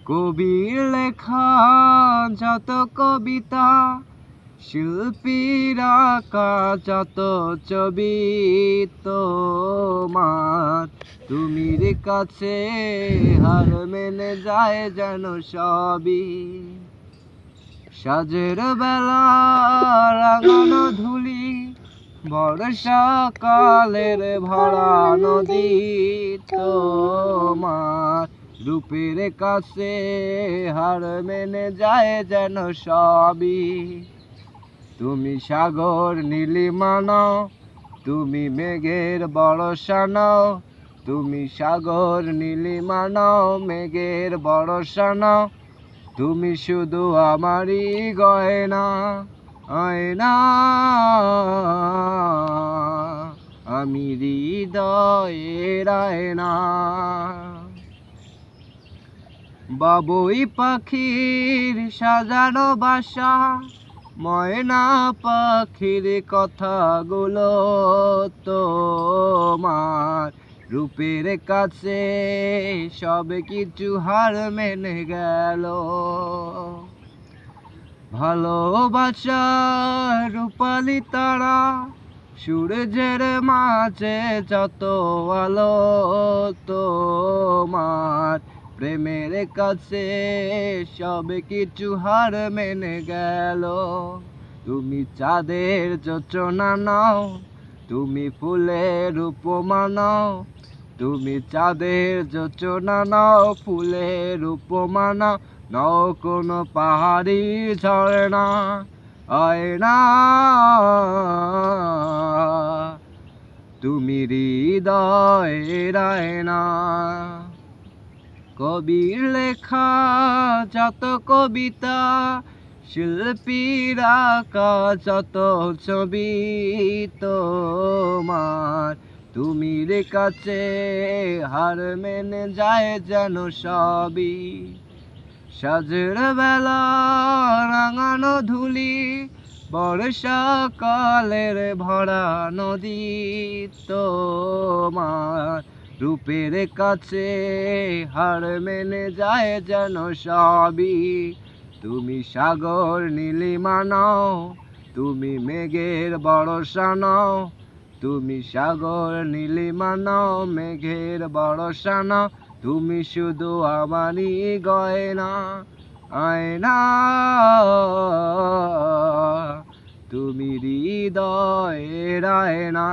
কবির লেখা যত কবিতা, শিল্পীর আঁকা যত ছবি, তোমার তুমির কাছে হার মেনে যায় যেন সবই। সাজের বেলা রাঙানো ধুলি, বর্ষাকালের ভরা নদী, তোমার রূপের কাছে হার মেনে যায় যেন সবই। তুমি সাগর নীলিমা নাও, তুমি মেঘের বর্ষা নাও, তুমি সাগর নীলিমা নাও, মেঘের বর্ষা নাও, তুমি শুধু আমারই গয়না, আয়না। আমি হৃদয়ের আয়না। বাবুই পাখির সাজানো বাসা, ময়না পাখির কথাগুলো, তোমার রূপের কাছে সব কিছু হার মেনে গেল। ভালোবাসার রূপালি তারা, সূর্যের মাঝে যত আলো, তোমার প্রেমের কাছে সব কিছু হার মেনে গেল। তুমি চাঁদের যোচনা নাও, তুমি ফুলের উপমা নাও, তুমি চাঁদের যোচনা নাও, ফুলের উপমা নাও, নাও কোনো পাহাড়ি ঝর্ণা, আয়না। তুমি হৃদয়ের আয়না। কবির লেখা যত কবিতা, শিল্পীর আঁকা যত ছবি, তোমার তুমির কাছে হার মেনে যায় যেন সবই। সাজের বেলা রাঙানো ধুলি, বর্ষাকালের ভরা নদী, তোমার রূপের কাছে হার মেনে যায় যেন সবই। তুমি সাগর নীলিমা নাও, তুমি মেঘের বর্ষা নাও, তুমি সাগর নীলিমা নাও, মেঘের বর্ষা নাও, তুমি শুধু আমারই গয়না, আয়না। তুমি হৃদয়ের আয়না।